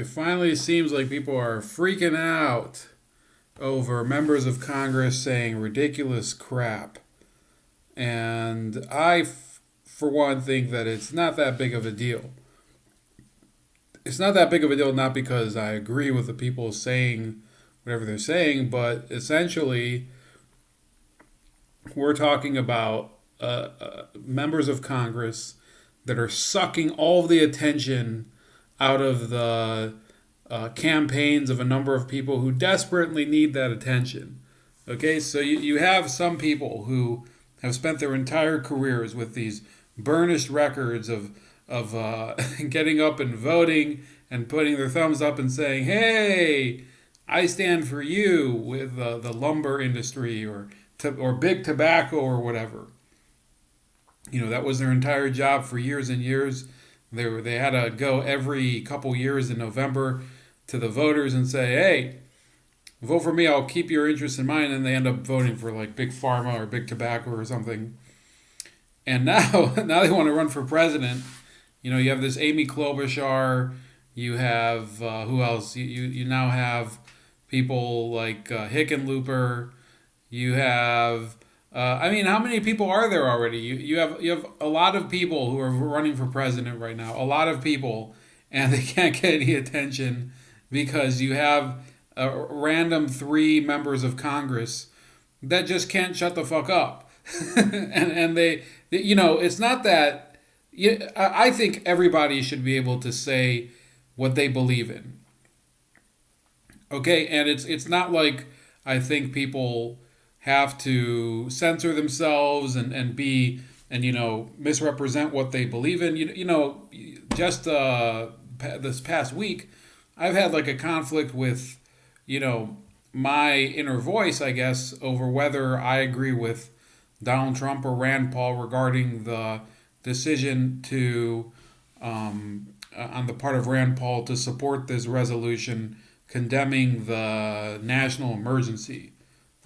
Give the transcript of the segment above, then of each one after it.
It finally seems like people are freaking out over members of Congress saying ridiculous crap. And for one, think that it's not that big of a deal. It's not that big of a deal, not because I agree with the people saying whatever they're saying, but essentially, we're talking about members of Congress that are sucking all of the attention out of the campaigns of a number of people who desperately need that attention. Okay, so you have some people who have spent their entire careers with these burnished records of getting up and voting and putting their thumbs up and saying, "Hey, I stand for you," with the lumber industry or big tobacco or whatever. That was their entire job for years and years. They had to go every couple years in November to the voters and say, "Hey, vote for me. I'll keep your interests in mind." And they end up voting for like big pharma or big tobacco or something. And now, now they want to run for president. You have this Amy Klobuchar. You have who else? You now have people like Hickenlooper. You have. How many people are there already? You have a lot of people who are running for president right now. A lot of people, and they can't get any attention because you have a random three members of Congress that just can't shut the fuck up. and it's not that. I think everybody should be able to say what they believe in. Okay, and it's not like I think people have to censor themselves and misrepresent what they believe in. Just this past week, I've had like a conflict with my inner voice, I guess, over whether I agree with Donald Trump or Rand Paul regarding the decision to on the part of Rand Paul to support this resolution condemning the national emergency.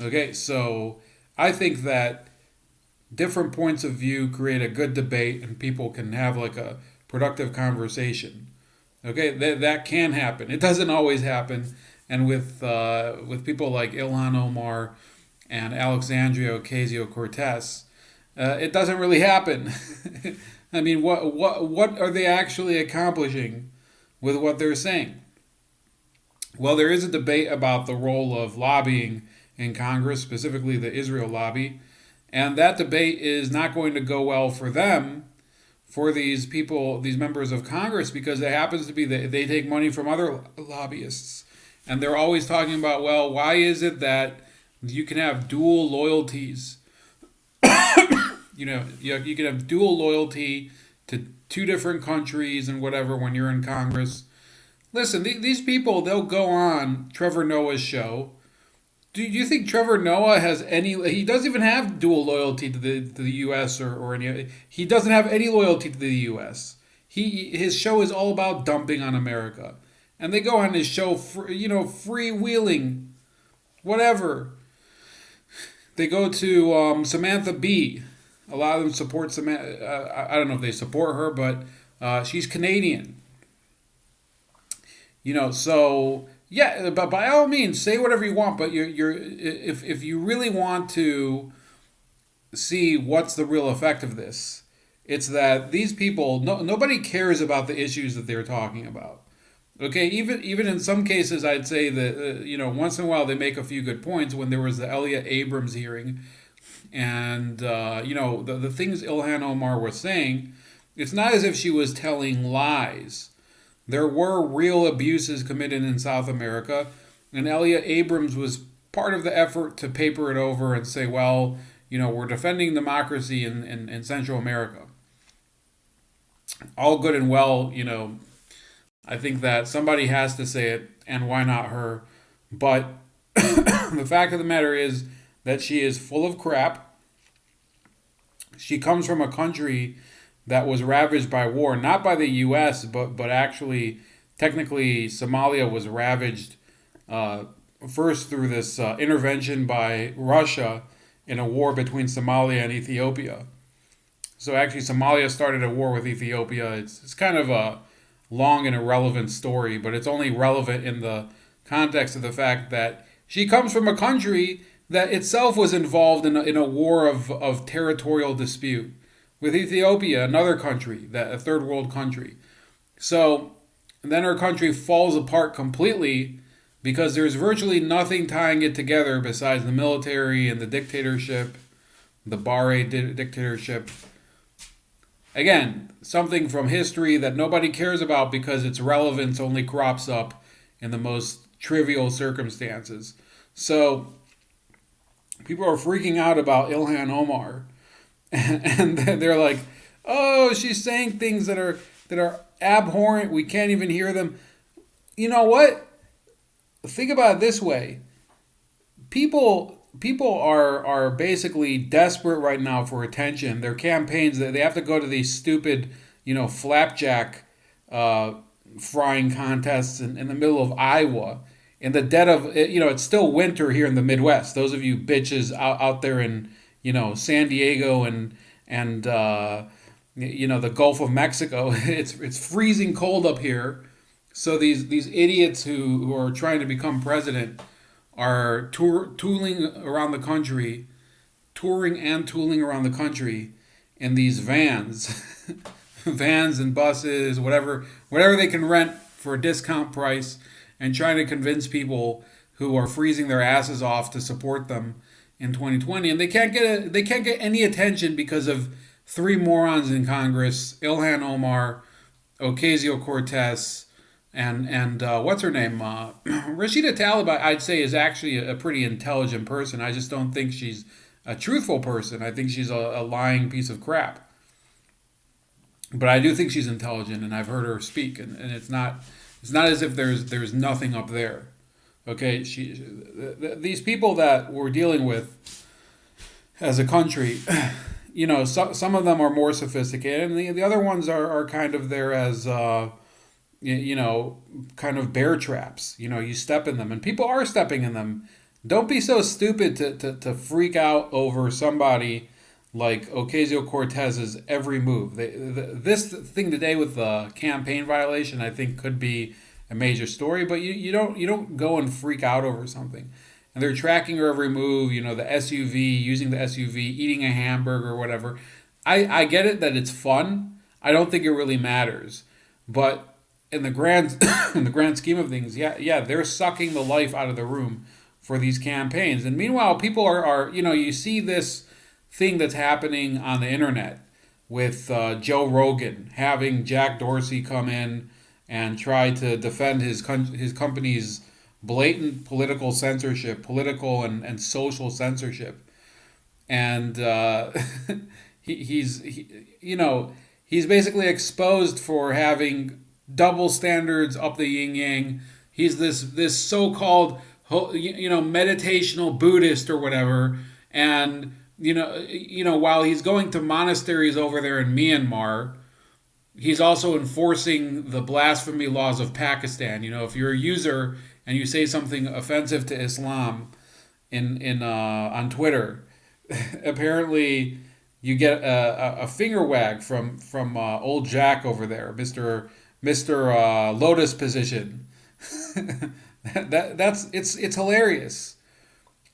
Okay, so I think that different points of view create a good debate and people can have like a productive conversation. Okay, that can happen. It doesn't always happen. And with people like Ilhan Omar and Alexandria Ocasio-Cortez, it doesn't really happen. I mean, what are they actually accomplishing with what they're saying? Well, there is a debate about the role of lobbying in Congress, specifically the Israel lobby, and that debate is not going to go well for them, for these people, these members of Congress, because it happens to be that they take money from other lobbyists, and they're always talking about, well, why is it that you can have dual loyalties? You can have dual loyalty to two different countries and whatever when you're in Congress. Listen, these people, they'll go on Trevor Noah's show. Do you think Trevor Noah has any? He doesn't even have dual loyalty to the U.S. or any. He doesn't have any loyalty to the U.S. His show is all about dumping on America, and they go on his show, freewheeling, whatever. They go to Samantha Bee. A lot of them support Samantha. I don't know if they support her, but she's Canadian. So. Yeah, but by all means, say whatever you want. But if you really want to see what's the real effect of this, it's that these people, nobody cares about the issues that they're talking about. Okay, even in some cases, I'd say that once in a while they make a few good points. When there was the Elliott Abrams hearing, and the things Ilhan Omar was saying, it's not as if she was telling lies. There were real abuses committed in South America, and Elliott Abrams was part of the effort to paper it over and say, well, we're defending democracy in Central America. All good and well, I think that somebody has to say it, and why not her? But the fact of the matter is that she is full of crap. She comes from a country that was ravaged by war, not by the U.S., but actually, technically, Somalia was ravaged first through this intervention by Russia in a war between Somalia and Ethiopia. So actually, Somalia started a war with Ethiopia. It's kind of long and irrelevant story, but it's only relevant in the context of the fact that she comes from a country that itself was involved in a war of territorial dispute with Ethiopia, another country, that a third world country. So then her country falls apart completely because there's virtually nothing tying it together besides the military and the dictatorship, the Bahrain dictatorship. Again, something from history that nobody cares about because its relevance only crops up in the most trivial circumstances. So people are freaking out about Ilhan Omar, and they're like, "Oh, she's saying things that are abhorrent. We can't even hear them." You know what? Think about it this way: people are basically desperate right now for attention. Their campaigns, they have to go to these stupid, flapjack frying contests in the middle of Iowa, in the dead of, it's still winter here in the Midwest. Those of you bitches out there in, San Diego and the Gulf of Mexico, it's freezing cold up here. So these idiots who are trying to become president are touring around the country, touring and tooling around the country in these vans, vans and buses, whatever they can rent for a discount price, and trying to convince people who are freezing their asses off to support them in 2020, and they can't get any attention because of three morons in Congress: Ilhan Omar, Ocasio-Cortez, and what's her name? Rashida Tlaib, I'd say, is actually a pretty intelligent person. I just don't think she's a truthful person. I think she's a lying piece of crap. But I do think she's intelligent, and I've heard her speak, and it's not as if there's nothing up there. Okay, these people that we're dealing with as a country, some of them are more sophisticated, and the other ones are kind of there as kind of bear traps. You step in them, and people are stepping in them. Don't be so stupid to freak out over somebody like Ocasio-Cortez's every move. This thing today with the campaign violation, I think, could be a major story, but you don't go and freak out over something. And they're tracking her every move, the SUV, using the SUV, eating a hamburger or whatever. I get it that it's fun. I don't think it really matters. But in the grand in the grand scheme of things, yeah, they're sucking the life out of the room for these campaigns. And meanwhile, people are you see this thing that's happening on the internet with Joe Rogan having Jack Dorsey come in and try to defend his company's blatant political censorship, political and social censorship. And he's basically exposed for having double standards up the yin yang. He's this so-called meditational Buddhist or whatever, and while he's going to monasteries over there in Myanmar, he's also enforcing the blasphemy laws of Pakistan. If you're a user and you say something offensive to Islam on Twitter, apparently you get a finger wag from old Jack over there, Mr. Lotus position. It's hilarious.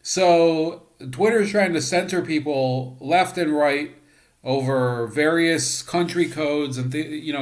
So Twitter is trying to censor people left and right over various country codes and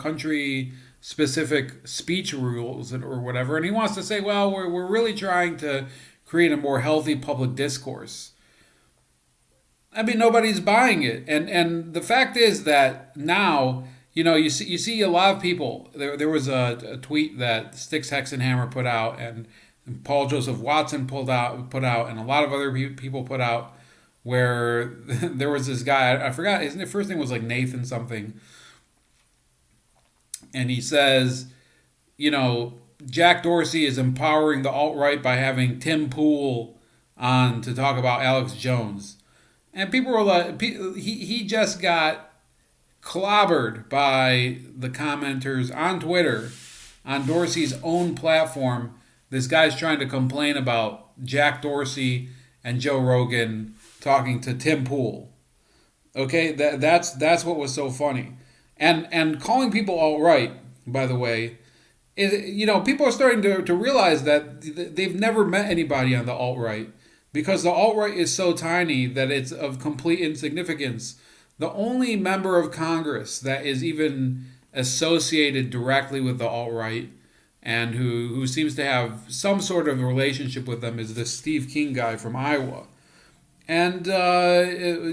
country specific speech rules or whatever, and he wants to say, well, we're really trying to create a more healthy public discourse. I mean, nobody's buying it, and the fact is that now you see a lot of people. There was a tweet that Styx Hexenhammer put out, and Paul Joseph Watson put out, and a lot of other people put out, where there was this guy, I forgot, his first name was like Nathan something, and he says, Jack Dorsey is empowering the alt-right by having Tim Pool on to talk about Alex Jones. And people were like, he just got clobbered by the commenters on Twitter, on Dorsey's own platform. This guy's trying to complain about Jack Dorsey and Joe Rogan talking to Tim Pool. Okay, that's what was so funny. And calling people alt-right, by the way, people are starting to realize that they've never met anybody on the alt-right because the alt-right is so tiny that it's of complete insignificance. The only member of Congress that is even associated directly with the alt-right and who seems to have some sort of relationship with them is this Steve King guy from Iowa. And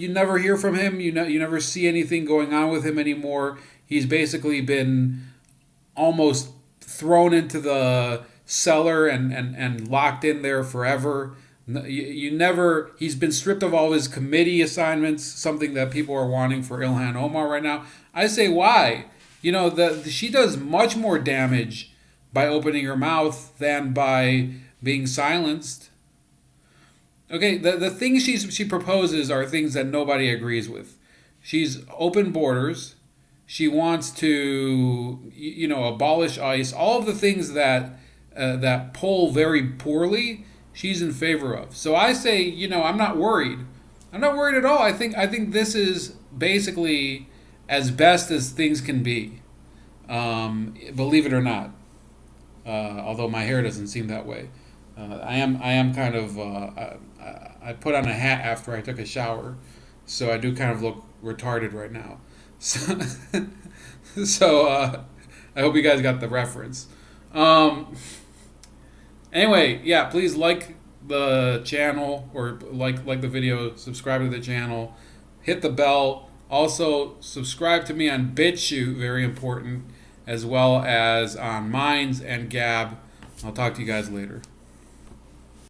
you never hear from him. You never see anything going on with him anymore. He's basically been almost thrown into the cellar and locked in there forever. You never. He's been stripped of all his committee assignments, something that people are wanting for Ilhan Omar right now. I say, why? She does much more damage by opening her mouth than by being silenced. Okay, the things she proposes are things that nobody agrees with. She's open borders. She wants to, abolish ICE. All of the things that poll very poorly, she's in favor of. So I say, I'm not worried. I'm not worried at all. I think this is basically as best as things can be. Believe it or not. Although my hair doesn't seem that way. I am kind of. I put on a hat after I took a shower, so I do kind of look retarded right now. So I hope you guys got the reference. Anyway, yeah, please like the channel or like the video, subscribe to the channel, hit the bell. Also, subscribe to me on BitChute, very important, as well as on Minds and Gab. I'll talk to you guys later.